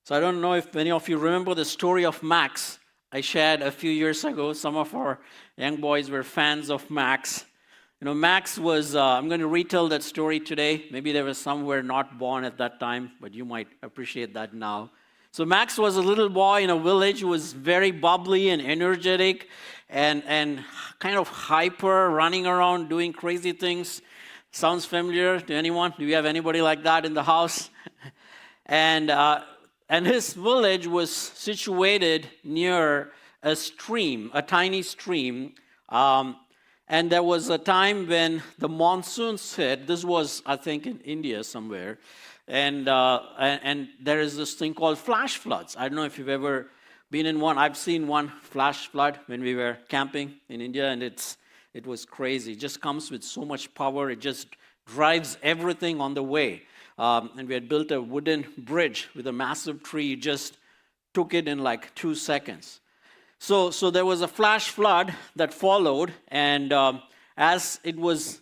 So I don't know if many of you remember the story of Max I shared a few years ago. Some of our young boys were fans of Max. Max was, I'm going to retell that story today. Maybe there was some who were not born at that time, but you might appreciate that now. So Max was a little boy in a village who was very bubbly and energetic and kind of hyper, running around doing crazy things. Sounds familiar to anyone? Do you have anybody like that in the house? And his village was situated near a stream, a tiny stream. And there was a time when the monsoons hit. This was, I think, in India somewhere. And there is this thing called flash floods. I don't know if you've ever been in one. I've seen one flash flood when we were camping in India, and it was crazy. It just comes with so much power. It just drives everything on the way. And we had built a wooden bridge with a massive tree. Just took it in like 2 seconds. So there was a flash flood that followed, and as it was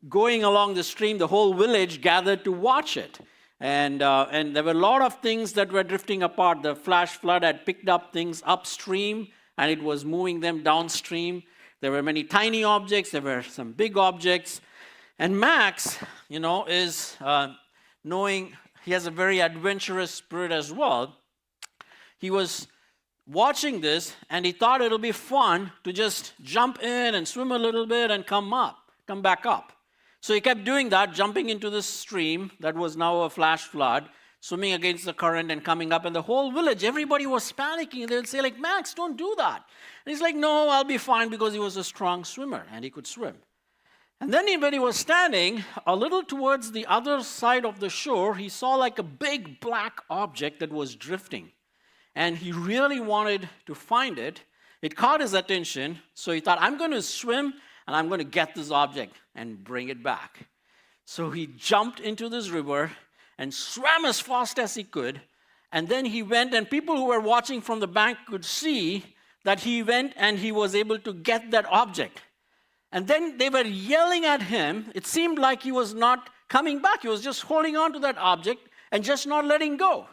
going along the stream, the whole village gathered to watch it. And there were a lot of things that were drifting apart. The flash flood had picked up things upstream, and it was moving them downstream. There were many tiny objects. There were some big objects. And Max, is knowing he has a very adventurous spirit as well. He was watching this, and he thought it'll be fun to just jump in and swim a little bit and come back up. So he kept doing that, jumping into this stream that was now a flash flood, swimming against the current and coming up. And the whole village, everybody was panicking. They would say, Max, don't do that. And he's like, no, I'll be fine, because he was a strong swimmer and he could swim. And then when he was standing a little towards the other side of the shore, he saw like a big black object that was drifting. And he really wanted to find it. It caught his attention, so he thought, I'm going to swim and I'm going to get this object and bring it back. So he jumped into this river and swam as fast as he could. And then he went, and people who were watching from the bank could see that he went and he was able to get that object. And then they were yelling at him. It seemed like he was not coming back. He was just holding on to that object and just not letting go.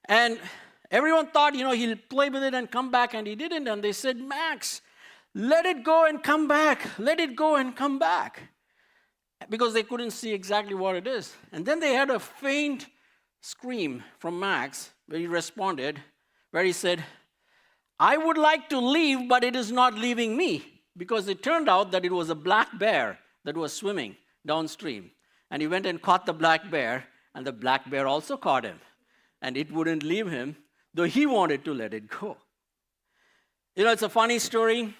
And everyone thought, he'll play with it and come back, and he didn't. And they said, Max, let it go and come back. Let it go and come back. Because they couldn't see exactly what it is. And then they had a faint scream from Max where he responded, where he said, I would like to leave, but it is not leaving me. Because it turned out that it was a black bear that was swimming downstream. And he went and caught the black bear, and the black bear also caught him. And it wouldn't leave him, though he wanted to let it go. It's a funny story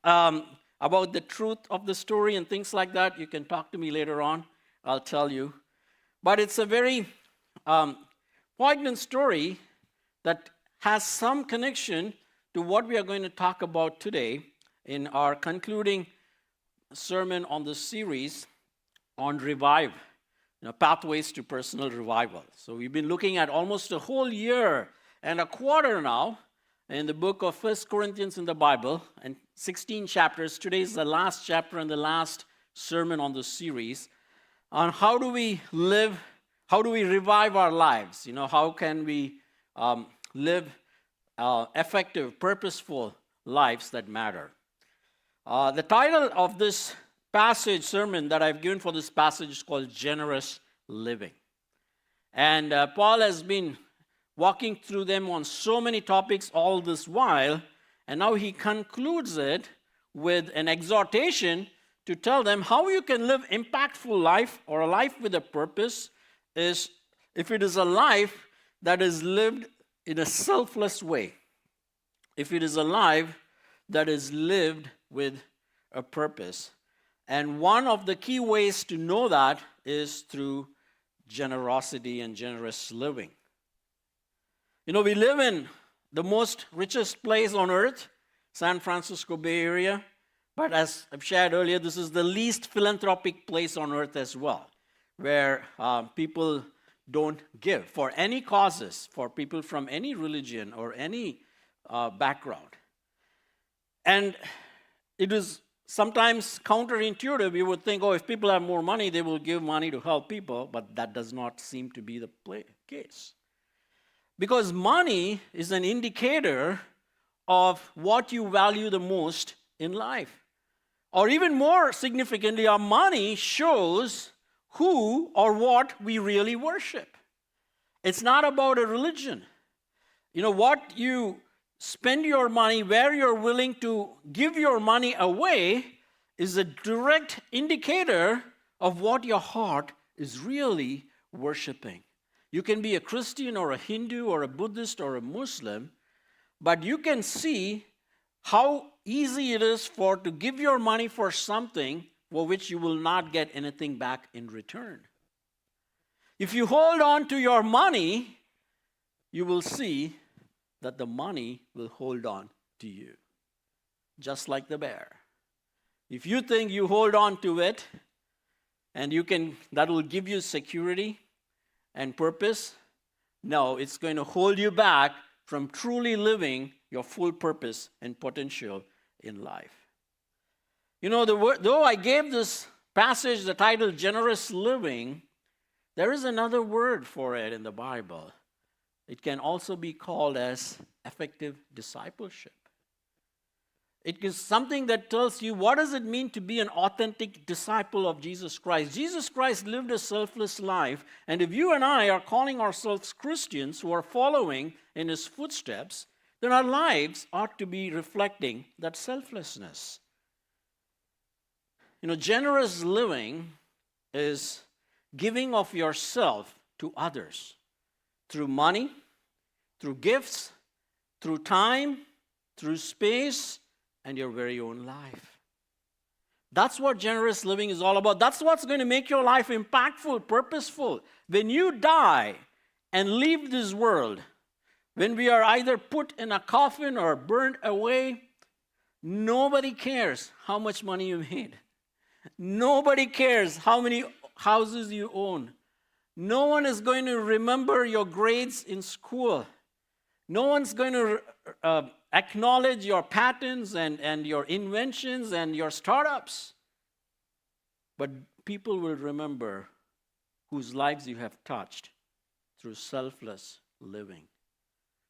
about the truth of the story and things like that. You can talk to me later on. I'll tell you. But it's a very poignant story that has some connection to what we are going to talk about today in our concluding sermon on the series on revive, pathways to personal revival. So we've been looking at almost a whole year and a quarter now in the book of 1 Corinthians in the Bible, and 16 chapters. Today is the last chapter and the last sermon on the series on how do we live, how do we revive our lives? How can we live effective, purposeful lives that matter? The title of this sermon that I've given for this passage is called Generous Living. And Paul has been walking through them on so many topics all this while, and now he concludes it with an exhortation to tell them how you can live impactful life, or a life with a purpose, is if it is a life that is lived in a selfless way. If it is a life that is lived with a purpose. And one of the key ways to know that is through generosity and generous living. We live in the most richest place on earth, San Francisco Bay Area, but as I've shared earlier, this is the least philanthropic place on earth as well, where people don't give for any causes, for people from any religion or any background. And it is sometimes counterintuitive. You would think, if people have more money, they will give money to help people, but that does not seem to be the case. Because money is an indicator of what you value the most in life. Or even more significantly, our money shows who or what we really worship. It's not about a religion. What you spend your money, where you're willing to give your money away, is a direct indicator of what your heart is really worshiping. You can be a Christian or a Hindu or a Buddhist or a Muslim, but you can see how easy it is to give your money for something for which you will not get anything back in return. If you hold on to your money, you will see that the money will hold on to you, just like the bear. If you think you hold on to it and that will give you security and purpose, no, it's going to hold you back from truly living your full purpose and potential in life. Though I gave this passage the title Generous Living, there is another word for it in the Bible. It can also be called as effective discipleship. It is something that tells you what does it mean to be an authentic disciple of Jesus Christ. Jesus Christ lived a selfless life, and if you and I are calling ourselves Christians who are following in his footsteps, then our lives ought to be reflecting that selflessness. Generous living is giving of yourself to others through money, through gifts, through time, through space, and your very own life. That's what generous living is all about. That's what's going to make your life impactful, purposeful. When you die and leave this world, when we are either put in a coffin or burned away, nobody cares how much money you made. Nobody cares how many houses you own. No one is going to remember your grades in school. No one's going to acknowledge your patents and your inventions and your startups. But people will remember whose lives you have touched through selfless living.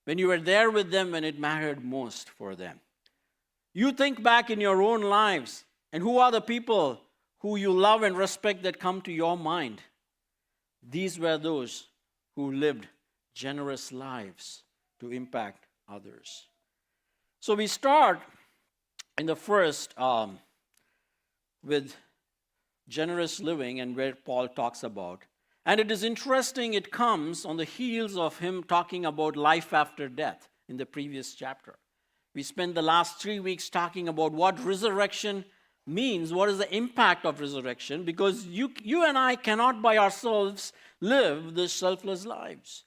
When you were there with them when it mattered most for them. You think back in your own lives, and who are the people who you love and respect that come to your mind? These were those who lived generous lives to impact others. So we start in the first with generous living and where Paul talks about. And it is interesting, it comes on the heels of him talking about life after death in the previous chapter. We spent the last 3 weeks talking about what resurrection means, what is the impact of resurrection, because you and I cannot by ourselves live these selfless lives.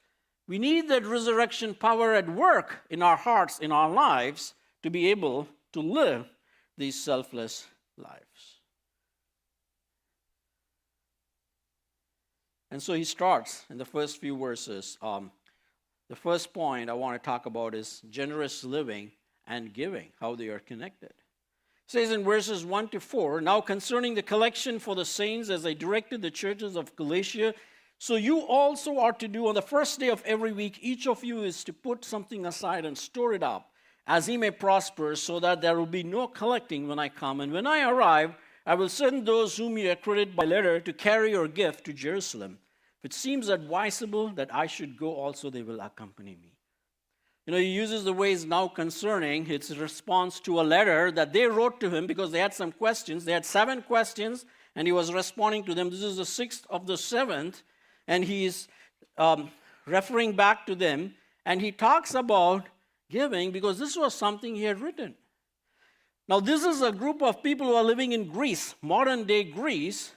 We need that resurrection power at work in our hearts, in our lives, to be able to live these selfless lives. And so he starts in the first few verses. The first point I want to talk about is generous living and giving, how they are connected. It says in verses 1 to 4, "Now concerning the collection for the saints, as I directed the churches of Galatia, so you also are to do on the first day of every week, each of you is to put something aside and store it up, as he may prosper, so that there will be no collecting when I come. And when I arrive, I will send those whom you accredit by letter to carry your gift to Jerusalem. If it seems advisable that I should go also, they will accompany me." He uses the ways now concerning its response to a letter that they wrote to him because they had some questions. They had 7 questions, and he was responding to them. This is the 6th of the 7th, and he's referring back to them. And he talks about giving because this was something he had written. Now, this is a group of people who are living in Greece, modern-day Greece,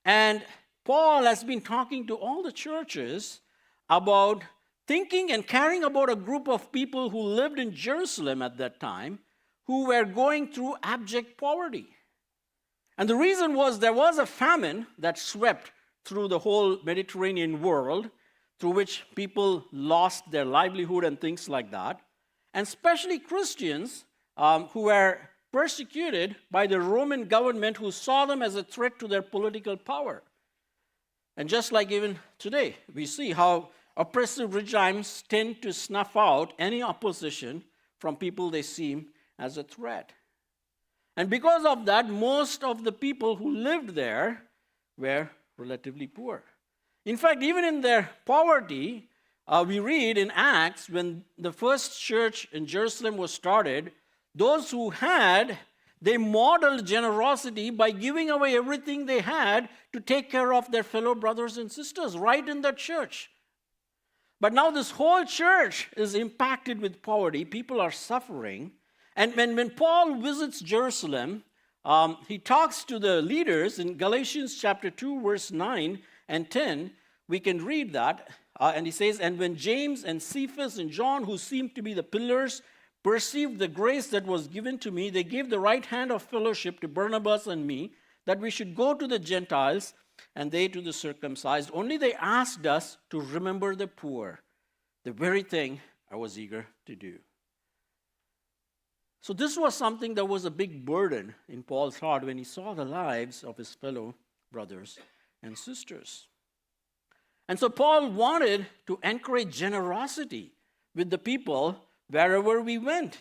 and Paul has been talking to all the churches about thinking and caring about a group of people who lived in Jerusalem at that time who were going through abject poverty. And the reason was there was a famine that swept through the whole Mediterranean world, through which people lost their livelihood and things like that, and especially Christians who were persecuted by the Roman government who saw them as a threat to their political power. And just like even today, we see how oppressive regimes tend to snuff out any opposition from people they see as a threat. And because of that, most of the people who lived there were relatively poor. In fact, even in their poverty, we read in Acts, when the first church in Jerusalem was started, those who had, they modeled generosity by giving away everything they had to take care of their fellow brothers and sisters right in that church. But now this whole church is impacted with poverty. People are suffering. And when Paul visits Jerusalem, he talks to the leaders in Galatians chapter 2, verse 9 and 10. We can read that. And he says, "And when James and Cephas and John, who seemed to be the pillars, perceived the grace that was given to me, they gave the right hand of fellowship to Barnabas and me, that we should go to the Gentiles and they to the circumcised. Only they asked us to remember the poor, the very thing I was eager to do." So this was something that was a big burden in Paul's heart when he saw the lives of his fellow brothers and sisters. And so Paul wanted to encourage generosity with the people wherever we went,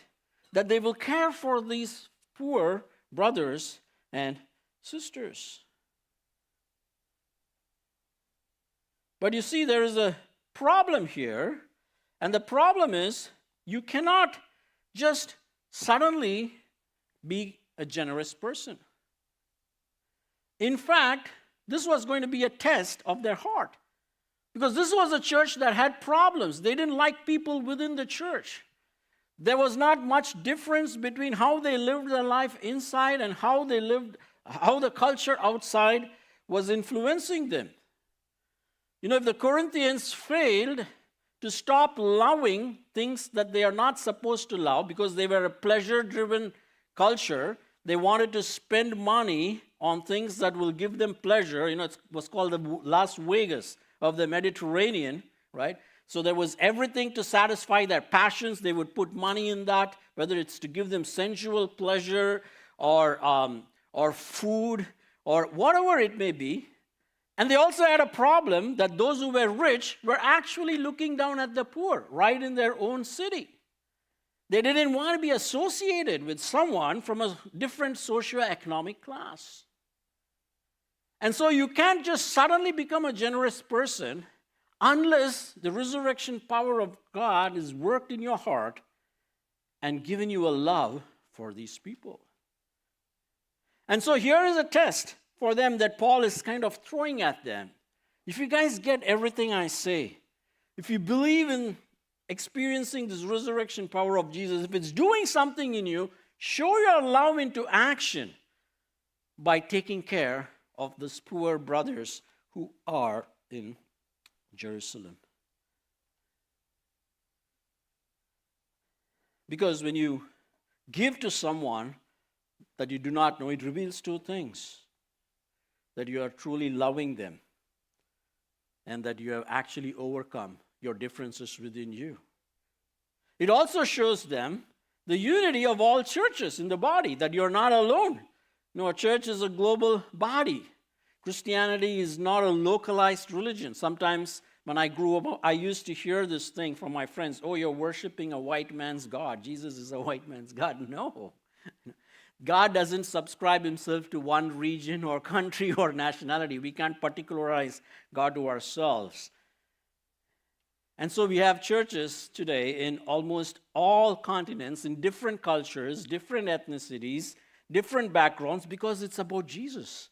that they will care for these poor brothers and sisters. But you see, there is a problem here, and the problem is you cannot just suddenly be a generous person. In fact, this was going to be a test of their heart, because this was a church that had problems. They didn't like people within the church. There was not much difference between how they lived their life inside and how the culture outside was influencing them. You know, if the Corinthians failed to stop loving things that they are not supposed to love because they were a pleasure-driven culture, they wanted to spend money on things that will give them pleasure. You know, it was called the Las Vegas of the Mediterranean, right? So there was everything to satisfy their passions. They would put money in that, whether it's to give them sensual pleasure or food or whatever it may be. And they also had a problem that those who were rich were actually looking down at the poor right in their own city. They didn't want to be associated with someone from a different socioeconomic class. And so you can't just suddenly become a generous person unless the resurrection power of God is worked in your heart and given you a love for these people. And so here is a test for them that Paul is kind of throwing at them. If you guys get everything I say, if you believe in experiencing this resurrection power of Jesus, if it's doing something in you, show your love into action by taking care of these poor brothers who are in Jerusalem. Because when you give to someone that you do not know, it reveals two things: that you are truly loving them and that you have actually overcome your differences within you. It also shows them the unity of all churches in the body, that you're not alone. No, a church is a global body. Christianity is not a localized religion. Sometimes when I grew up, I used to hear this thing from my friends: "Oh, you're worshiping a white man's God. Jesus is a white man's God." No. God doesn't subscribe himself to one region or country or nationality. We can't particularize God to ourselves. And so we have churches today in almost all continents, in different cultures, different ethnicities, different backgrounds, because it's about Jesus.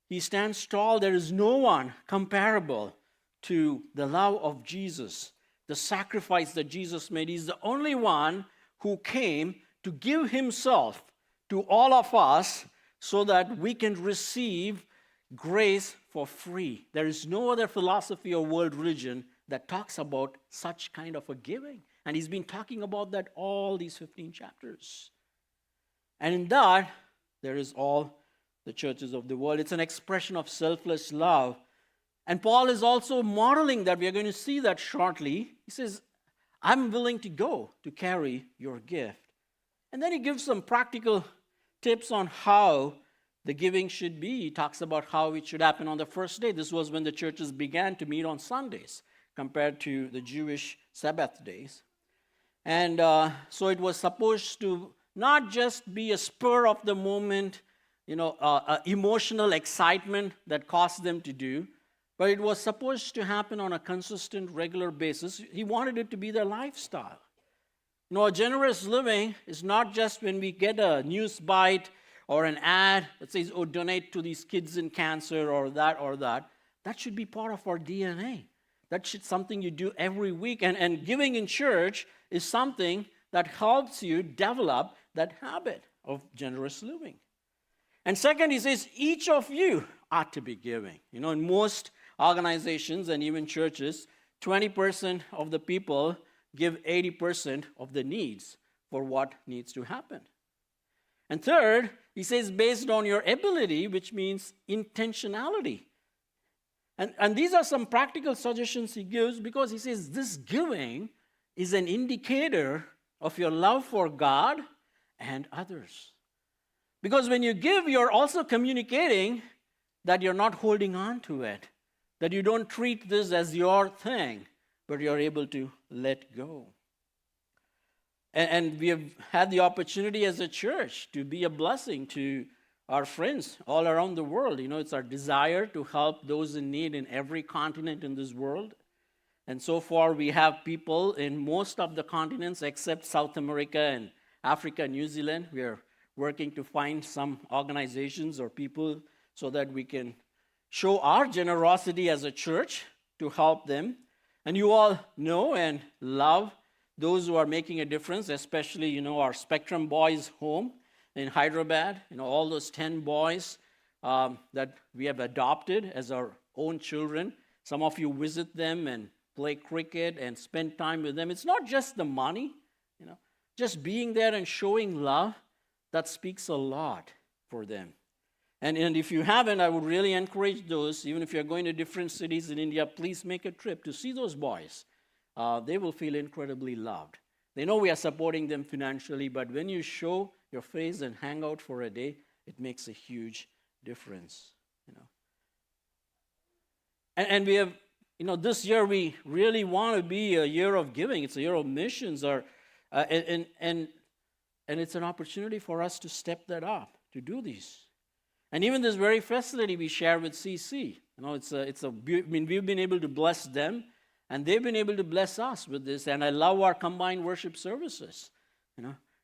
He stands tall. There is no one comparable to the love of Jesus, the sacrifice that Jesus made. He's the only one who came to give himself to all of us so that we can receive grace for free. There is no other philosophy or world religion that talks about such kind of a giving. And he's been talking about that all these 15 chapters. And in that, there is all the churches of the world. It's an expression of selfless love. And Paul is also modeling that. We are going to see that shortly. He says, "I'm willing to go to carry your gift." And then he gives some practical tips on how the giving should be. He talks about how it should happen on the first day. This was when the churches began to meet on Sundays. compared to the Jewish Sabbath days. And so it was supposed to not just be a spur of the moment, emotional excitement that caused them to do, but it was supposed to happen on a consistent, regular basis. He wanted it to be their lifestyle. A generous living is not just when we get a news bite or an ad that says, oh, donate to these kids in cancer or that or that. That should be part of our DNA. That should something you do every week. And giving in church is something that helps you develop that habit of generous living. And second, he says, each of you ought to be giving. In most organizations and even churches, 20% of the people give 80% of the needs for what needs to happen. And third, he says, based on your ability, which means intentionality. And these are some practical suggestions he gives because he says this giving is an indicator of your love for God and others. Because when you give, you're also communicating that you're not holding on to it, that you don't treat this as your thing, but you're able to let go. And we have had the opportunity as a church to be a blessing to our friends all around the world. It's our desire to help those in need in every continent in this world. And so far, we have people in most of the continents except South America and Africa, New Zealand. We are working to find some organizations or people so that we can show our generosity as a church to help them. And you all know and love those who are making a difference, especially, our Spectrum Boys home in Hyderabad. All those 10 boys that we have adopted as our own children. Some of you visit them and play cricket and spend time with them. It's not just the money, just being there and showing love, that speaks a lot for them. And if you haven't, I would really encourage those, even if you're going to different cities in India, please make a trip to see those boys. They will feel incredibly loved. They know we are supporting them financially, but when you show your face and hang out for a day, it makes a huge difference. And we have, this year we really want to be a year of giving. It's a year of missions, and it's an opportunity for us to step that up, to do these. And even this very facility we share with CC, we've been able to bless them, and they've been able to bless us with this. And I love our combined worship services.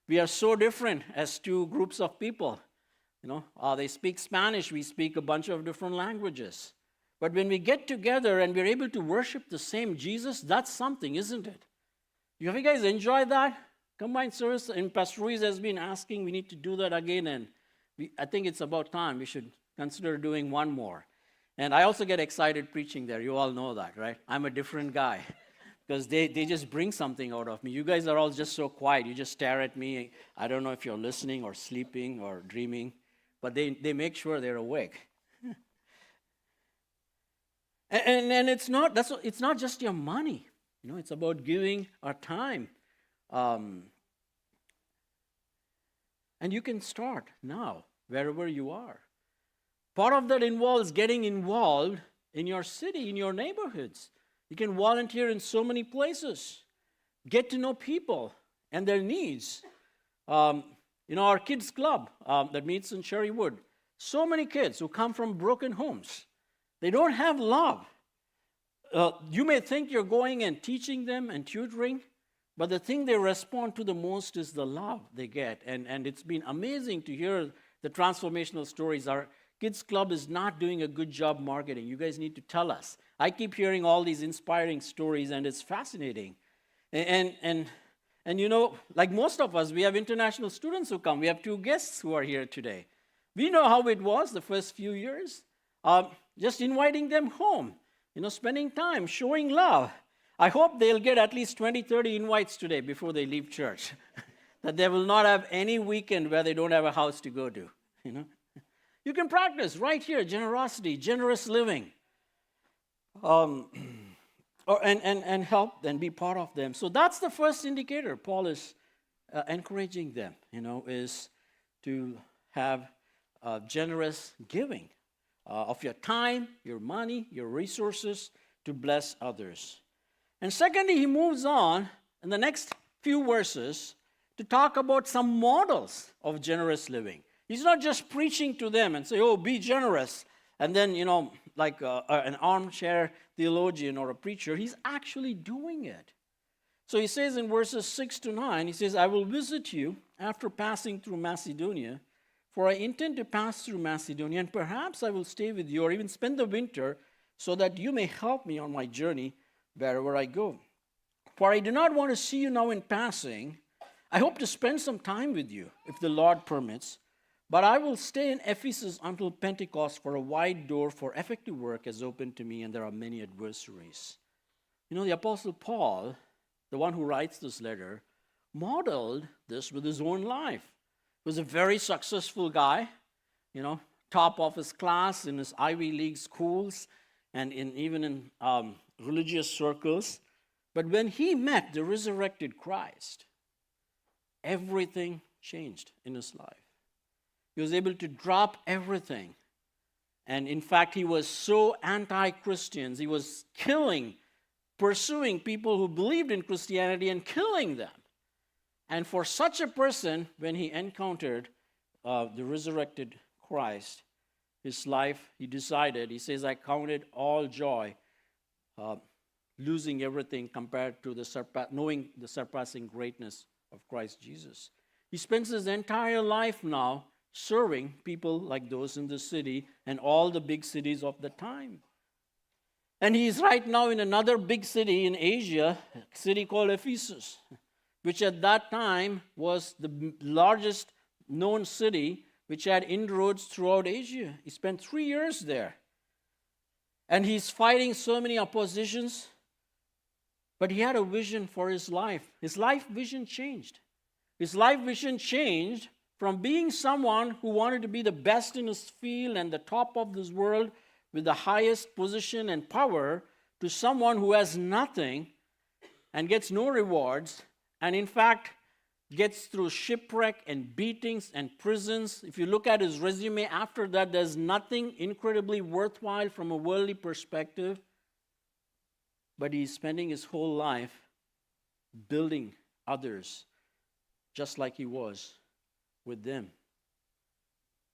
We are so different as two groups of people. They speak Spanish, we speak a bunch of different languages. But when we get together and we're able to worship the same Jesus, that's something, isn't it? Have you guys enjoyed that? Combined service, and Pastor Ruiz has been asking, we need to do that again, and I think it's about time. We should consider doing one more. And I also get excited preaching there. You all know that, right? I'm a different guy because they just bring something out of me. You guys are all just so quiet. You just stare at me. I don't know if you're listening or sleeping or dreaming, but they make sure they're awake. and it's not just your money. It's about giving our time. And you can start now, wherever you are. Part of that involves getting involved in your city, in your neighborhoods. You can volunteer in so many places. Get to know people and their needs. Our kids club that meets in Cherrywood. So many kids who come from broken homes. They don't have love. You may think you're going and teaching them and tutoring, but the thing they respond to the most is the love they get. And it's been amazing to hear the transformational stories. Our kids club is not doing a good job marketing. You guys need to tell us. I keep hearing all these inspiring stories, and it's fascinating. And like most of us, we have international students who come. We have 2 guests who are here today. We know how it was the first few years. Just inviting them home, spending time, showing love. I hope they'll get at least 20, 30 invites today before they leave church. That they will not have any weekend where they don't have a house to go to. You can practice right here, generosity, generous living. And help and be part of them. So that's the first indicator Paul is encouraging them, is to have generous giving of your time, your money, your resources to bless others. And secondly, he moves on in the next few verses to talk about some models of generous living. He's not just preaching to them and say, oh, be generous. And then, like an armchair theologian or a preacher, he's actually doing it. So he says in verses 6 to 9, he says, I will visit you after passing through Macedonia, for I intend to pass through Macedonia, and perhaps I will stay with you or even spend the winter so that you may help me on my journey wherever I go. For I do not want to see you now in passing. I hope to spend some time with you, if the Lord permits. But I will stay in Ephesus until Pentecost, for a wide door for effective work has opened to me, and there are many adversaries. The Apostle Paul, the one who writes this letter, modeled this with his own life. He was a very successful guy, top of his class in his Ivy League schools and even in religious circles. But when he met the resurrected Christ, everything changed in his life. He was able to drop everything. And in fact, he was so anti-Christians. He was pursuing people who believed in Christianity and killing them. And for such a person, when he encountered the resurrected Christ, his life, he says, I counted all joy, losing everything compared to knowing the surpassing greatness of Christ Jesus. He spends his entire life now serving people like those in the city and all the big cities of the time. And he's right now in another big city in Asia, a city called Ephesus, which at that time was the largest known city, which had inroads throughout Asia. He spent 3 years there. And he's fighting so many oppositions, but he had a vision for his life. His life vision changed. His life vision changed from being someone who wanted to be the best in his field and the top of this world with the highest position and power to someone who has nothing and gets no rewards, and in fact gets through shipwreck and beatings and prisons. If you look at his resume after that, there's nothing incredibly worthwhile from a worldly perspective, but he's spending his whole life building others just like he was with them.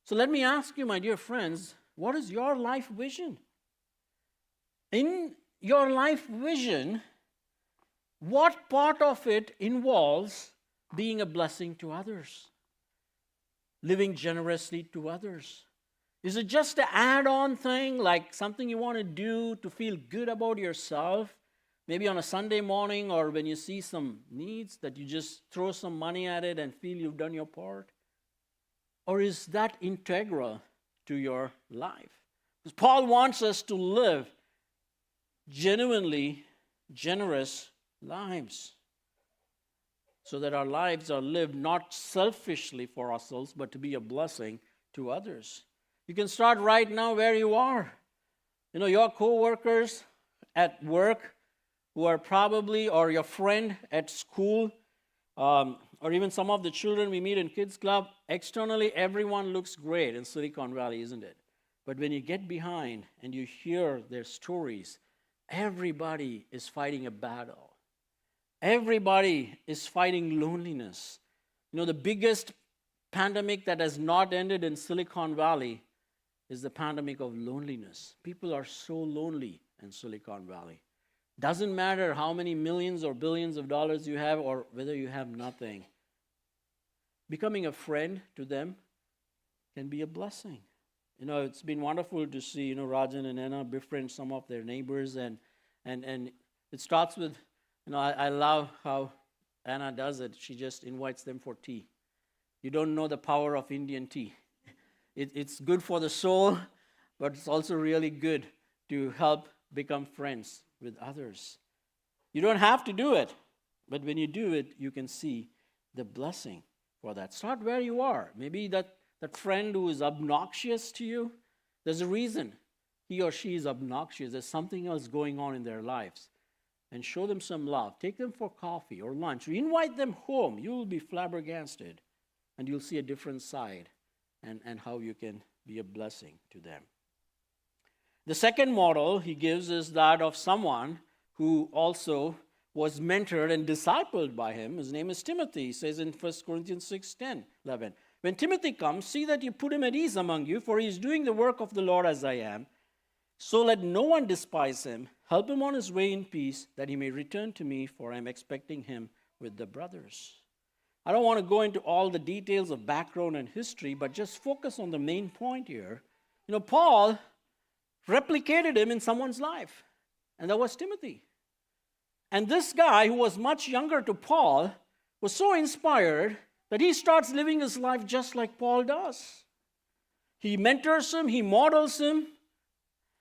So let me ask you, my dear friends, what is your life vision? In your life vision, what part of it involves being a blessing to others? Living generously to others? Is it just an add-on thing, like something you want to do to feel good about yourself? Maybe on a Sunday morning or when you see some needs that you just throw some money at it and feel you've done your part? Or is that integral to your life? Because Paul wants us to live genuinely generous lives so that our lives are lived not selfishly for ourselves, but to be a blessing to others. You can start right now where you are. Your co-workers at work who are probably, or your friend at school, or even some of the children we meet in Kids Club, externally everyone looks great in Silicon Valley, isn't it? But when you get behind and you hear their stories, everybody is fighting a battle. Everybody is fighting loneliness. The biggest pandemic that has not ended in Silicon Valley is the pandemic of loneliness. People are so lonely in Silicon Valley. Doesn't matter how many millions or billions of dollars you have or whether you have nothing. Becoming a friend to them can be a blessing. It's been wonderful to see, Rajan and Anna befriend some of their neighbors, and it starts with, I love how Anna does it. She just invites them for tea. You don't know the power of Indian tea. It's good for the soul, but it's also really good to help become friends with others. You don't have to do it, but when you do it, you can see the blessing for that. Start where you are. Maybe that friend who is obnoxious to you, there's a reason he or she is obnoxious. There's something else going on in their lives. And show them some love. Take them for coffee or lunch. Or invite them home. You will be flabbergasted. And you'll see a different side and how you can be a blessing to them. The second model he gives is that of someone who also was mentored and discipled by him. His name is Timothy. He says in 1 Corinthians 6:10, 11, when Timothy comes, see that you put him at ease among you, for he is doing the work of the Lord as I am. So let no one despise him. Help him on his way in peace, that he may return to me, for I am expecting him with the brothers. I don't want to go into all the details of background and history, but just focus on the main point here. Paul replicated him in someone's life, and that was Timothy. And this guy, who was much younger to Paul, was so inspired that he starts living his life just like Paul does. He mentors him, he models him,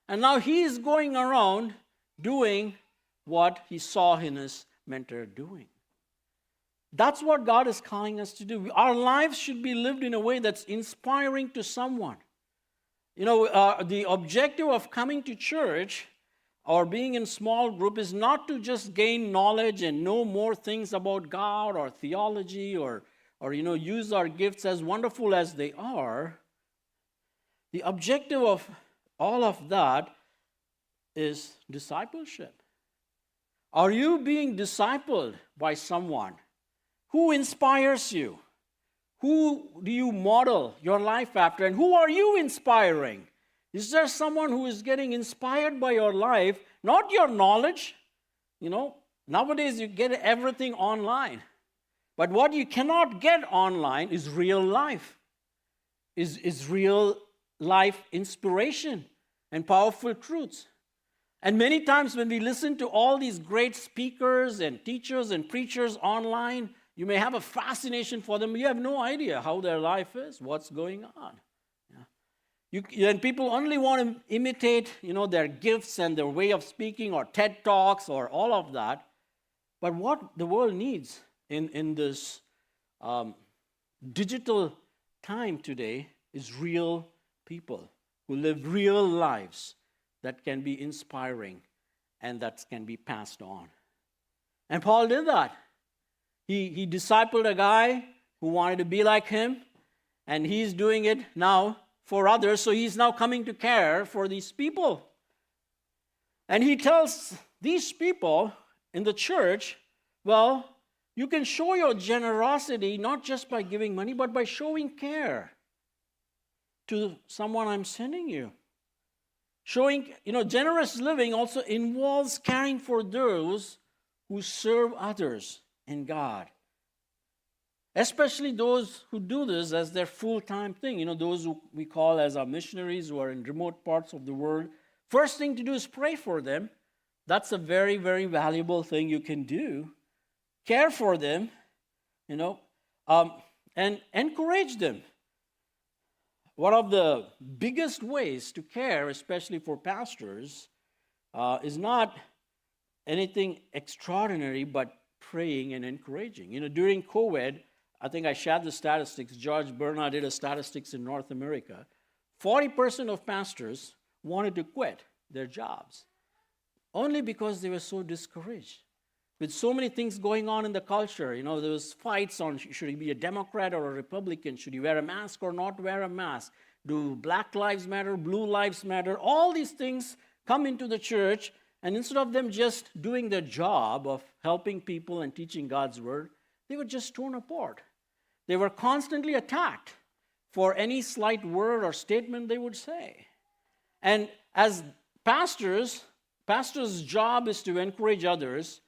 and now he is going around doing what he saw in his mentor doing. That's what God is calling us to do. Our lives should be lived in a way that's inspiring to someone. The objective of coming to church or being in small group is not to just gain knowledge and know more things about God or theology or use our gifts as wonderful as they are. The objective of all of that is discipleship. Are you being discipled by someone? Who inspires you? Who do you model your life after? And who are you inspiring? Is there someone who is getting inspired by your life, not your knowledge? Nowadays you get everything online. But what you cannot get online is real life, is real life inspiration and powerful truths. And many times when we listen to all these great speakers and teachers and preachers online, you may have a fascination for them. You have no idea how their life is, what's going on. And people only want to imitate, their gifts and their way of speaking or TED Talks or all of that. But what the world needs in this digital time today is real people who live real lives that can be inspiring and that can be passed on. And Paul did that. He discipled a guy who wanted to be like him, and he's doing it now for others. So he's now coming to care for these people. And he tells these people in the church, well, you can show your generosity not just by giving money, but by showing care to someone I'm sending you. Showing, generous living also involves caring for those who serve others in God. Especially those who do this as their full-time thing. Those who we call as our missionaries who are in remote parts of the world. First thing to do is pray for them. That's a very, very valuable thing you can do. Care for them, and encourage them. One of the biggest ways to care, especially for pastors, is not anything extraordinary, but praying and encouraging. During COVID, I think I shared the statistics. George Bernard did a statistics in North America. 40% of pastors wanted to quit their jobs only because they were so discouraged. With so many things going on in the culture, there was fights on should he be a Democrat or a Republican? Should he wear a mask or not wear a mask? Do black lives matter? Blue lives matter? All these things come into the church, and instead of them just doing their job of helping people and teaching God's word, they were just torn apart. They were constantly attacked for any slight word or statement they would say. And as pastors' job is to encourage others,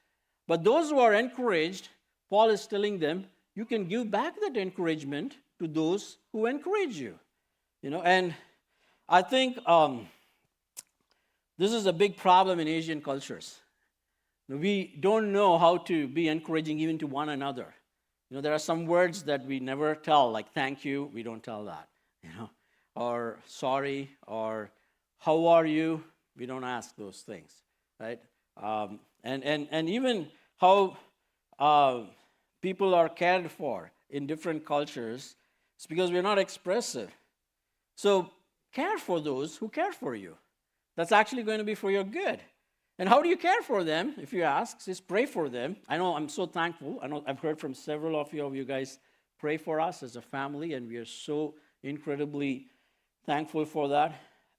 but those who are encouraged, Paul is telling them, you can give back that encouragement to those who encourage you. And I think this is a big problem in Asian cultures. We don't know how to be encouraging even to one another. There are some words that we never tell, like thank you, we don't tell that. Or sorry, or how are you, we don't ask those things, right? And even how people are cared for in different cultures, it's because we're not expressive. So care for those who care for you. That's actually going to be for your good. And how do you care for them, if you ask? Just pray for them. I know I'm so thankful. I know I've heard from several of you guys pray for us as a family, and we are so incredibly thankful for that.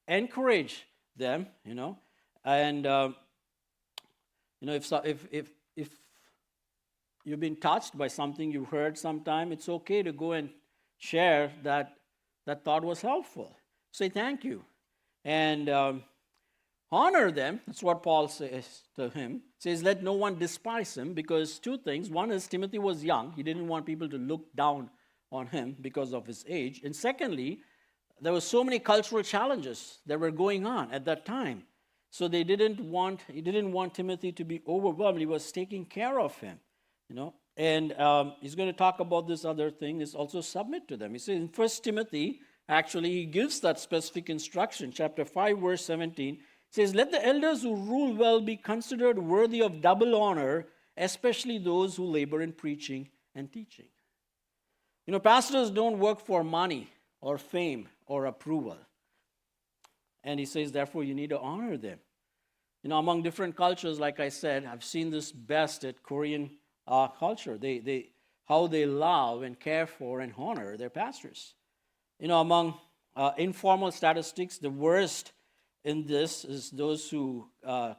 Encourage them, and If you've been touched by something you've heard sometime, it's okay to go and share that thought was helpful. Say thank you. And honor them. That's what Paul says to him. He says, let no one despise him, because two things. One is Timothy was young. He didn't want people to look down on him because of his age. And secondly, there were so many cultural challenges that were going on at that time. So he didn't want Timothy to be overwhelmed. He was taking care of him, And he's going to talk about this other thing, is also submit to them. He says in 1 Timothy, actually, he gives that specific instruction. Chapter 5, verse 17, it says, let the elders who rule well be considered worthy of double honor, especially those who labor in preaching and teaching. Pastors don't work for money or fame or approval. And he says, therefore, you need to honor them. Among different cultures, like I said, I've seen this best at Korean culture. How they love and care for and honor their pastors. Among informal statistics, the worst in this is those who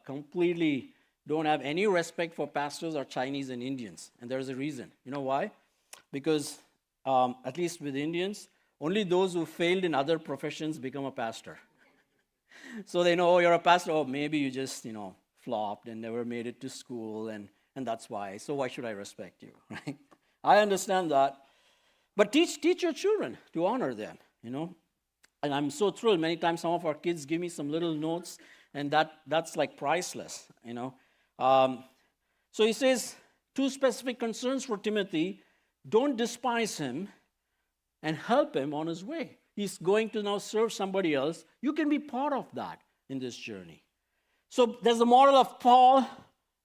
completely don't have any respect for pastors are Chinese and Indians. And there's a reason. You know why? Because, at least with Indians, only those who failed in other professions become a pastor. So they know, oh, you're a pastor. Oh, maybe you just, flopped and never made it to school, and that's why. So why should I respect you, right? I understand that. But teach your children to honor them, And I'm so thrilled. Many times some of our kids give me some little notes, and that's like priceless, So he says, two specific concerns for Timothy. Don't despise him and help him on his way. He's going to now serve somebody else. You can be part of that in this journey. So there's the model of Paul,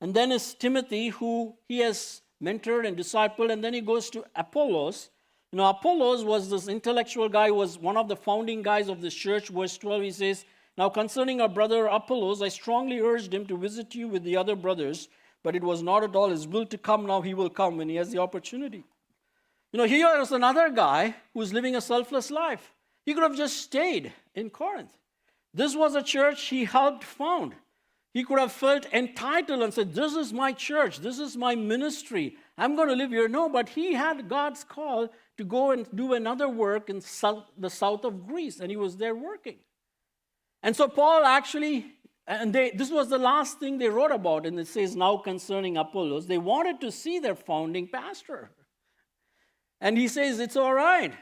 and then is Timothy, who he has mentored and discipled, and then he goes to Apollos. Apollos was this intellectual guy, was one of the founding guys of this church. Verse 12, he says, now concerning our brother Apollos, I strongly urged him to visit you with the other brothers, but it was not at all his will to come. Now he will come when he has the opportunity. Here is another guy who's living a selfless life. He could have just stayed in Corinth. This was a church he helped found. He could have felt entitled and said, this is my church, this is my ministry, I'm going to live here. No, but he had God's call to go and do another work in the south of Greece, and he was there working. And so Paul actually, this was the last thing they wrote about, and it says now concerning Apollos, they wanted to see their founding pastor. And he says, it's all right.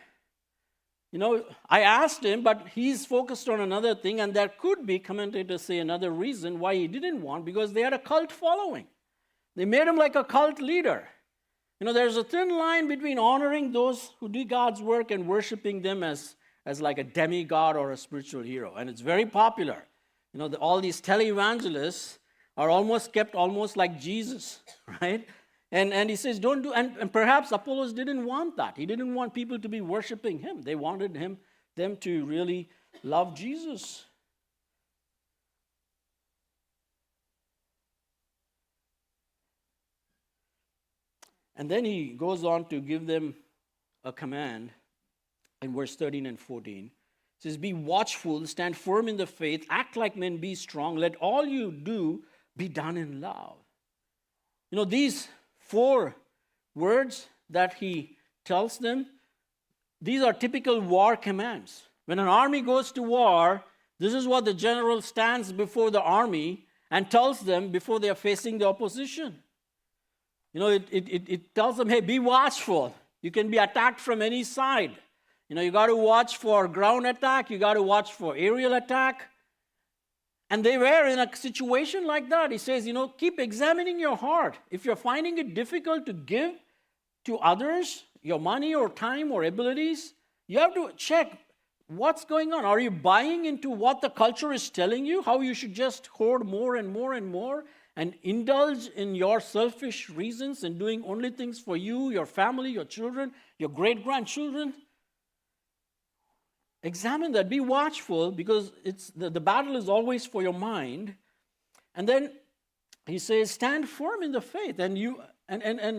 I asked him, but he's focused on another thing, and there could be, commentators say, another reason why he didn't want, because they had a cult following. They made him like a cult leader. There's a thin line between honoring those who do God's work and worshiping them as like a demigod or a spiritual hero. And it's very popular. All these televangelists are kept almost like Jesus, right? And he says, don't do, and perhaps Apollos didn't want that. He didn't want people to be worshiping him. They wanted them to really love Jesus. And then he goes on to give them a command in verse 13 and 14. It says, be watchful, stand firm in the faith, act like men, be strong. Let all you do be done in love. These 4 words that he tells them, these are typical war commands. When an army goes to war, this is what the general stands before the army and tells them before they are facing the opposition. It tells them, hey, be watchful. You can be attacked from any side. You got to watch for ground attack. You got to watch for aerial attack. And they were in a situation like that. He says, keep examining your heart. If you're finding it difficult to give to others your money or time or abilities, you have to check what's going on. Are you buying into what the culture is telling you, how you should just hoard more and more and more and indulge in your selfish reasons and doing only things for you, your family, your children, your great-grandchildren? Examine that. Be watchful, because the battle is always for your mind. And then he says, stand firm in the faith. And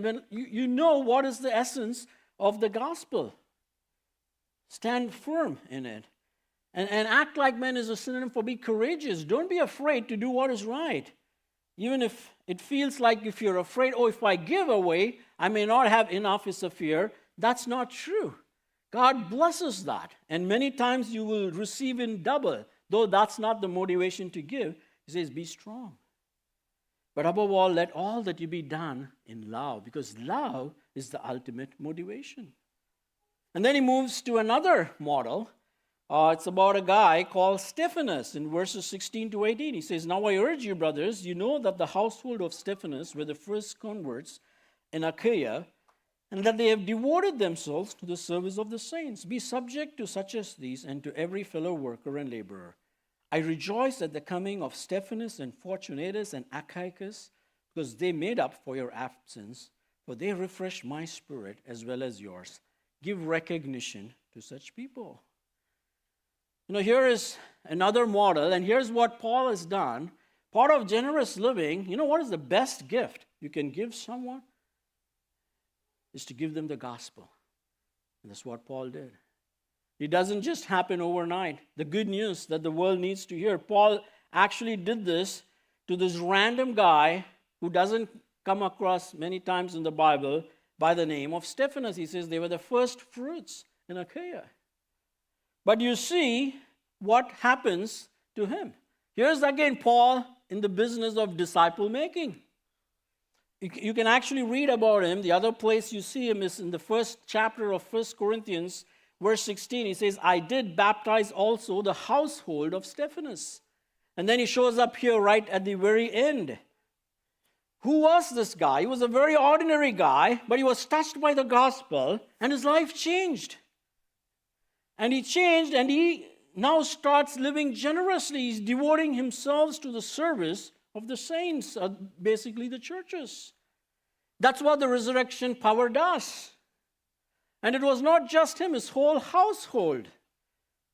when you know what is the essence of the gospel. Stand firm in it. And act like men is a synonym for be courageous. Don't be afraid to do what is right. Even if it feels like if you're afraid, oh, if I give away, I may not have enough, is a fear. That's not true. God blesses that. And many times you will receive in double. Though that's not the motivation to give. He says, be strong. But above all, let all that you be done in love. Because love is the ultimate motivation. And then he moves to another model. It's about a guy called Stephanas in verses 16 to 18. He says, now I urge you, brothers, you know that the household of Stephanas were the first converts in Achaia, and that they have devoted themselves to the service of the saints. Be subject to such as these and to every fellow worker and laborer. I rejoice at the coming of Stephanas and Fortunatus and Achaicus, because they made up for your absence, for they refreshed my spirit as well as yours. Give recognition to such people. Here is another model, and here's what Paul has done. Part of generous living, what is the best gift you can give someone? Is to give them the gospel. And that's what Paul did. It doesn't just happen overnight. The good news that the world needs to hear. Paul actually did this to this random guy who doesn't come across many times in the Bible by the name of Stephanas. He says they were the first fruits in Achaia. But you see what happens to him. Here's again Paul in the business of disciple making. You can actually read about him. The other place you see him is in the first chapter of 1 Corinthians, verse 16. He says, I did baptize also the household of Stephanas. And then he shows up here right at the very end. Who was this guy? He was a very ordinary guy, but he was touched by the gospel, and his life changed. And he changed, and he now starts living generously. He's devoting himself to the service of the saints, basically the churches. That's what the resurrection power does. And it was not just him, his whole household.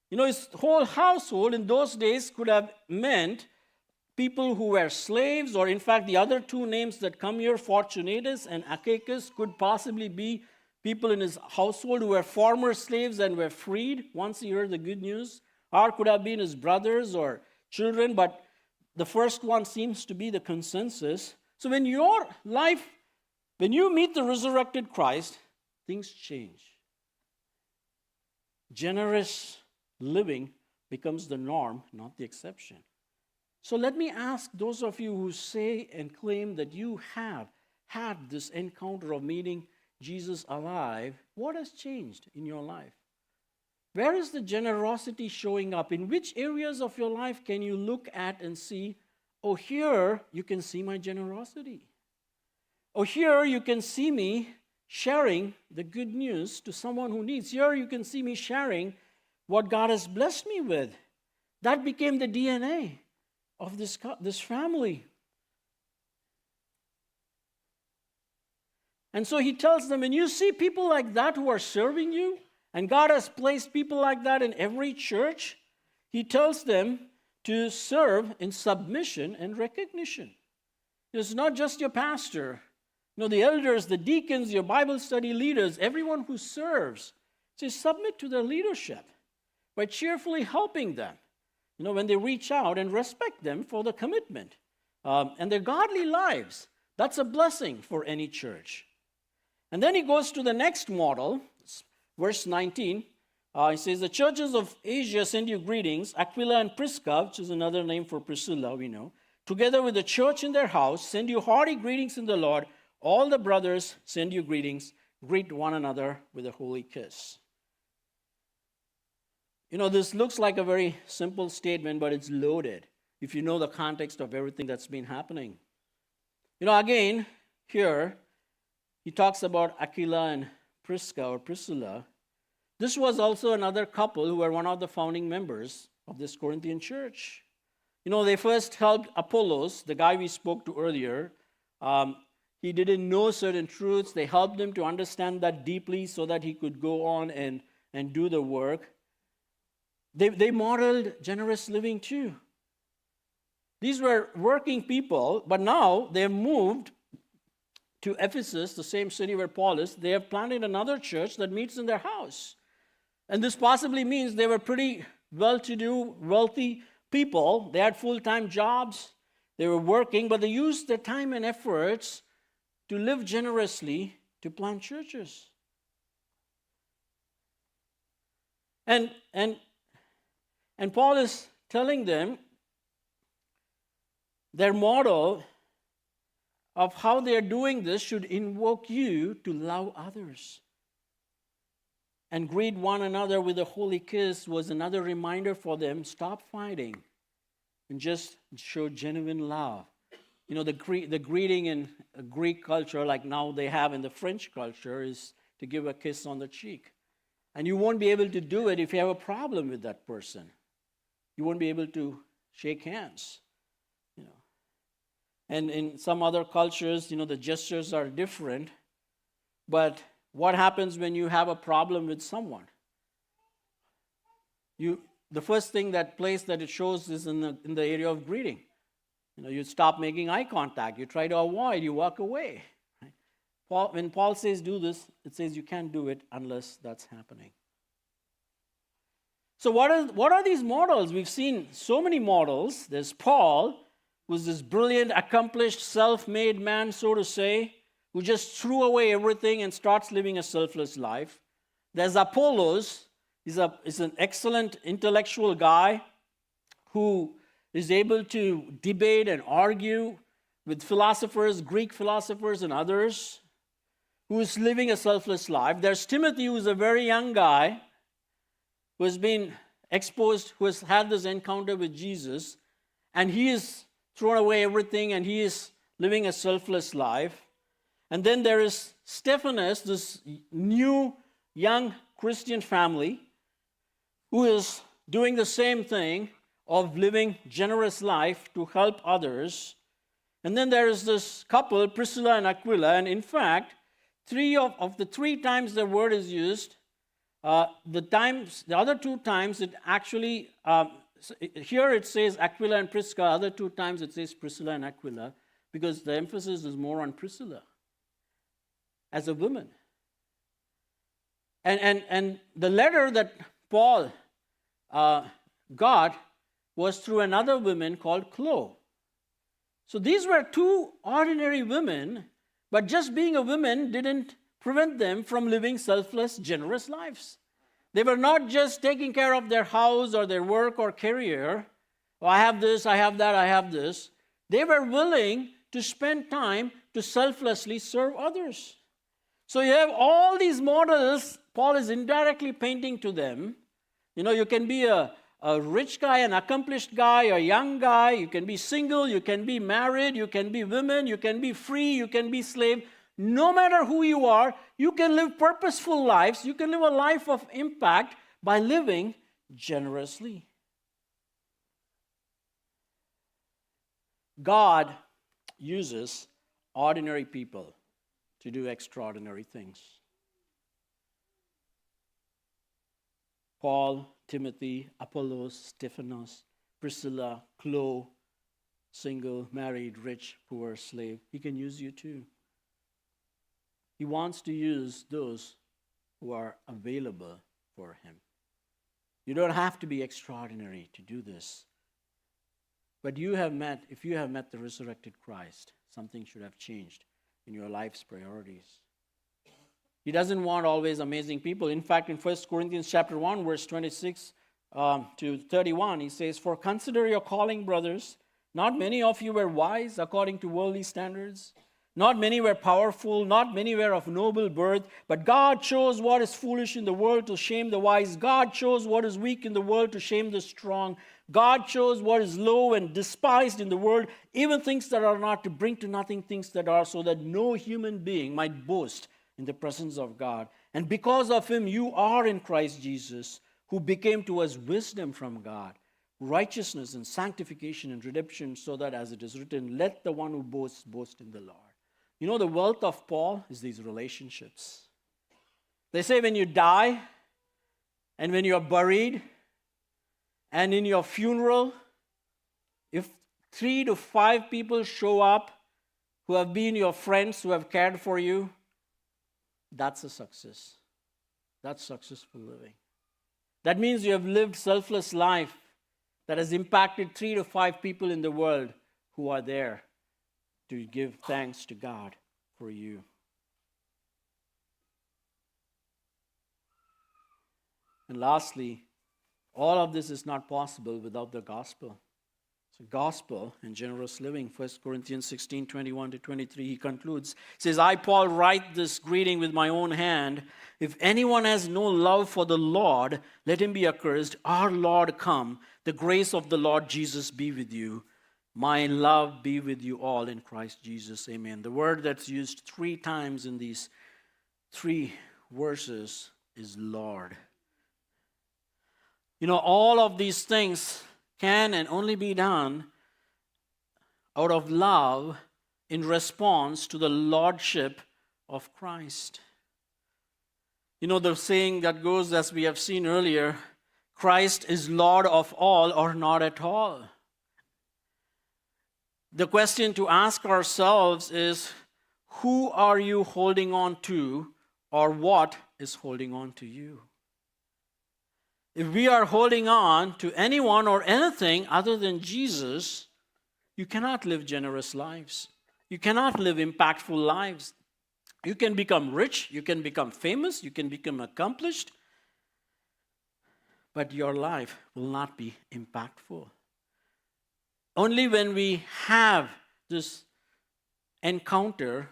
His whole household in those days could have meant people who were slaves, or in fact the other two names that come here, Fortunatus and Achaicus, could possibly be people in his household who were former slaves and were freed once he heard the good news. Or could have been his brothers or children, but the first one seems to be the consensus. So when you meet the resurrected Christ, things change. Generous living becomes the norm, not the exception. So let me ask those of you who say and claim that you have had this encounter of meeting Jesus alive, what has changed in your life? Where is the generosity showing up? In which areas of your life can you look at and see, oh, here you can see my generosity. Oh, here you can see me sharing the good news to someone who needs. Here you can see me sharing what God has blessed me with. That became the DNA of this family. And so he tells them, when you see people like that who are serving you, and God has placed people like that in every church, he tells them to serve in submission and recognition. It's not just your pastor. The elders, the deacons, your Bible study leaders, everyone who serves, says submit to their leadership by cheerfully helping them, when they reach out, and respect them for the commitment and their godly lives. That's a blessing for any church. And then he goes to the next model, verse 19. He says, the churches of Asia send you greetings. Aquila and Prisca, which is another name for Priscilla, we know, together with the church in their house, send you hearty greetings in the Lord. All the brothers send you greetings. Greet one another with a holy kiss. This looks like a very simple statement, but it's loaded if you know the context of everything that's been happening. Again, here, he talks about Aquila and Prisca or Priscilla. This was also another couple who were one of the founding members of this Corinthian church. They first helped Apollos, the guy we spoke to earlier. He didn't know certain truths. They helped him to understand that deeply so that he could go on and do the work. They modeled generous living too. These were working people, but now they've moved to Ephesus, the same city where Paul is. They have planted another church that meets in their house. And this possibly means they were pretty well-to-do, wealthy people. They had full-time jobs. They were working, but they used their time and efforts to live generously to plant churches. And Paul is telling them their model of how they are doing this should invoke you to love others. And greet one another with a holy kiss was another reminder for them, stop fighting and just show genuine love. You know, the greeting in Greek culture, like now they have in the French culture, is to give a kiss on the cheek. And you won't be able to do it if you have a problem with that person. You won't be able to shake hands. You know. And in some other cultures, you know, the gestures are different. But what happens when you have a problem with someone? The first thing place that it shows is in the area of greeting. You know, you stop making eye contact. You try to avoid. You walk away. Right? When Paul says do this, it says you can't do it unless that's happening. So what are these models? We've seen so many models. There's Paul, who's this brilliant, accomplished, self-made man, so to say, who just threw away everything and starts living a selfless life. There's Apollos. He's an excellent intellectual guy who is able to debate and argue with philosophers, Greek philosophers and others, who is living a selfless life. There's Timothy, who's a very young guy, who has been exposed, who has had this encounter with Jesus, and he has thrown away everything and he is living a selfless life. And then there is Stephanus, this new young Christian family, who is doing the same thing of living generous life to help others. And then there is this couple, Priscilla and Aquila, and in fact, of the three times the word is used, the other two times it actually, here it says Aquila and Prisca, other two times it says Priscilla and Aquila, because the emphasis is more on Priscilla as a woman. And the letter that Paul got was through another woman called Chloe. So these were two ordinary women, but just being a woman didn't prevent them from living selfless, generous lives. They were not just taking care of their house or their work or career. Oh, I have this, I have that, I have this. They were willing to spend time to selflessly serve others. So you have all these models Paul is indirectly painting to them. You know, you can be a rich guy, an accomplished guy, a young guy. You can be single, you can be married, you can be women, you can be free, you can be slave. No matter who you are, you can live purposeful lives. You can live a life of impact by living generously. God uses ordinary people to do extraordinary things. Paul, Timothy, Apollos, Stephanas, Priscilla, Chloe, single, married, rich, poor, slave. He can use you too. He wants to use those who are available for him. You don't have to be extraordinary to do this. But if you have met the resurrected Christ, something should have changed in your life's priorities. He doesn't want always amazing people. In fact, in 1 Corinthians chapter 1, verse 26 to 31, he says, "For consider your calling, brothers. Not many of you were wise according to worldly standards. Not many were powerful. Not many were of noble birth. But God chose what is foolish in the world to shame the wise. God chose what is weak in the world to shame the strong. God chose what is low and despised in the world, even things that are not, to bring to nothing things that are, so that no human being might boast in the presence of God. And because of him, you are in Christ Jesus, who became to us wisdom from God, righteousness and sanctification and redemption, so that, as it is written, let the one who boasts boast in the Lord." You know, the wealth of Paul is these relationships. They say when you die and when you're buried and in your funeral, if 3 to 5 people show up who have been your friends, who have cared for you, that's a success. That's successful living. That means you have lived selfless life that has impacted 3 to 5 people in the world who are there to give thanks to God for you. And lastly, all of this is not possible without the gospel. So gospel and generous living. 1 Corinthians 16, 21-23, he concludes. He says, I, Paul, write this greeting with my own hand. If anyone has no love for the Lord, let him be accursed. Our Lord come. The grace of the Lord Jesus be with you. My love be with you all in Christ Jesus. Amen. The word that's used 3 times in these 3 verses is Lord. You know, all of these things can and only be done out of love in response to the lordship of Christ. You know, the saying that goes, as we have seen earlier, Christ is Lord of all or not at all. The question to ask ourselves is, who are you holding on to, or what is holding on to you? If we are holding on to anyone or anything other than Jesus, you cannot live generous lives. You cannot live impactful lives. You can become rich, you can become famous, you can become accomplished, but your life will not be impactful. Only when we have this encounter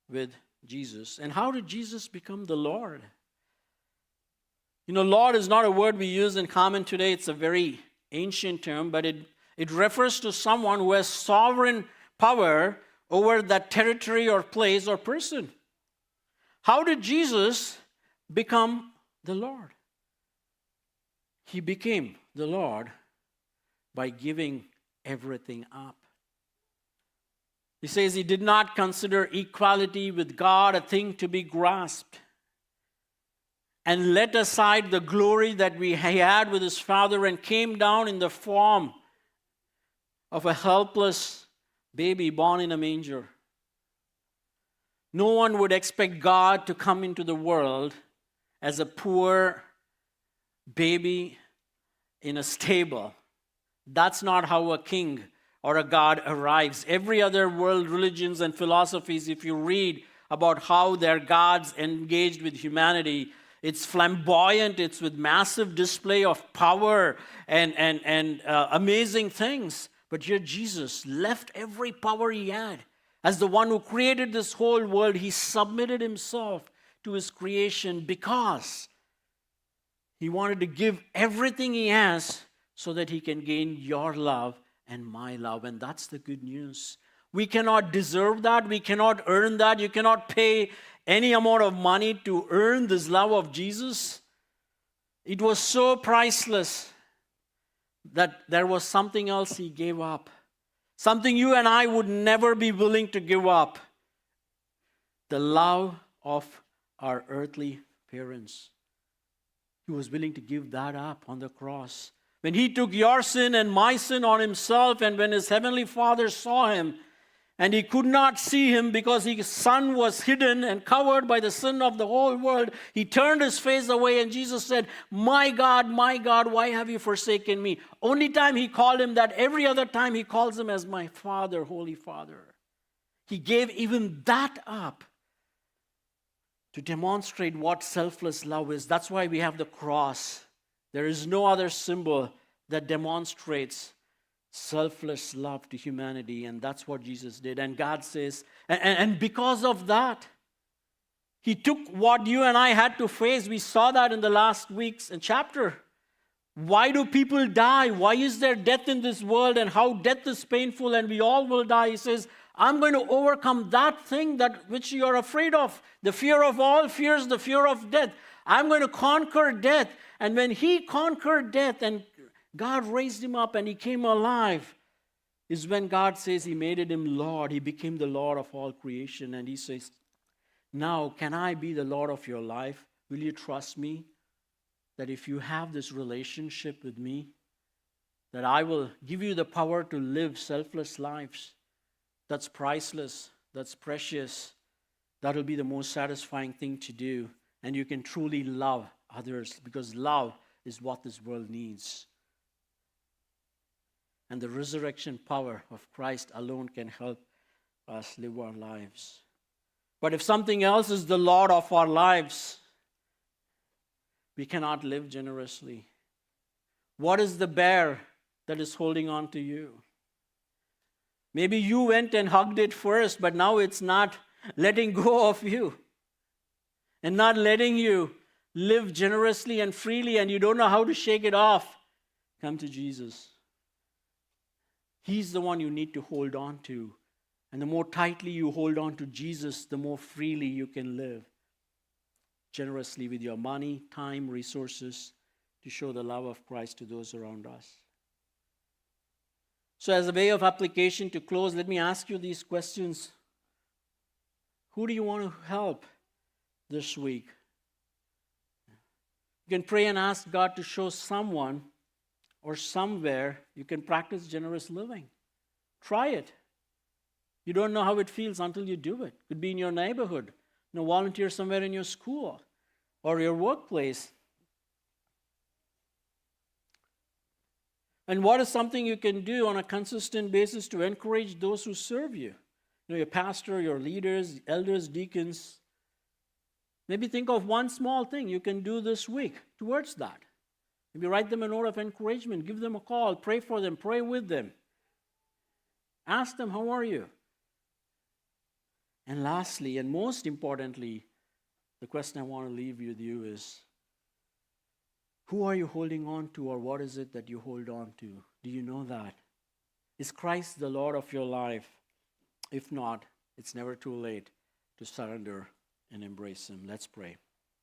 with Jesus. And how did Jesus become the Lord? You know, Lord is not a word we use in common today. It's a very ancient term, but it refers to someone who has sovereign power over that territory or place or person. How did Jesus become the Lord? He became the Lord by giving everything up. He says he did not consider equality with God a thing to be grasped, and let aside the glory that he had with his Father, and came down in the form of a helpless baby born in a manger. No one would expect God to come into the world as a poor baby in a stable. That's not how a king or a god arrives. Every other world religions and philosophies, if you read about how their gods engaged with humanity, it's flamboyant, it's with massive display of power and amazing things. But here Jesus left every power he had. As the one who created this whole world, he submitted himself to his creation because he wanted to give everything he has so that he can gain your love and my love. And that's the good news. We cannot deserve that. We cannot earn that. You cannot pay any amount of money to earn this love of Jesus. It was so priceless that there was something else he gave up. Something you and I would never be willing to give up. The love of our earthly parents. He was willing to give that up on the cross. When he took your sin and my sin on himself, and when his heavenly Father saw him, and he could not see him because his son was hidden and covered by the sin of the whole world, he turned his face away, and Jesus said, my God, why have you forsaken me? Only time he called him that. Every other time he calls him as my Father, Holy Father. He gave even that up to demonstrate what selfless love is. That's why we have the cross. There is no other symbol that demonstrates selfless love to humanity, and that's what Jesus did. And God says, and because of that, he took what you and I had to face. We saw that in the last week's chapter. Why do people die? Why is there death in this world, and how death is painful and we all will die? He says, I'm going to overcome that thing that which you are afraid of. The fear of all fears, the fear of death. I'm going to conquer death. And when he conquered death and God raised him up and he came alive, is when God says he made him Lord. He became the Lord of all creation. And he says, now can I be the Lord of your life? Will you trust me? That if you have this relationship with me, that I will give you the power to live selfless lives. That's priceless. That's precious. That will be the most satisfying thing to do. And you can truly love others, because love is what this world needs. and the resurrection power of Christ alone can help us live our lives. But if something else is the Lord of our lives, we cannot live generously. What is the bear that is holding on to you? Maybe you went and hugged it first, but now it's not letting go of you and not letting you live generously and freely, and you don't know how to shake it off. Come to Jesus. He's the one you need to hold on to. And the more tightly you hold on to Jesus, the more freely you can live generously with your money, time, resources to show the love of Christ to those around us. So as a way of application to close, let me ask you these questions. Who do you want to help this week? You can pray and ask God to show someone or somewhere you can practice generous living. Try it. You don't know how it feels until you do it. It could be in your neighborhood. Volunteer somewhere in your school or your workplace. And what is something you can do on a consistent basis to encourage those who serve you? Your pastor, your leaders, elders, deacons. Maybe think of one small thing you can do this week towards that. Maybe write them a note of encouragement, give them a call, pray for them, pray with them. Ask them, how are you? And lastly, and most importantly, the question I want to leave with you is, who are you holding on to, or what is it that you hold on to? Do you know that? Is Christ the Lord of your life? If not, it's never too late to surrender and embrace Him. Let's pray.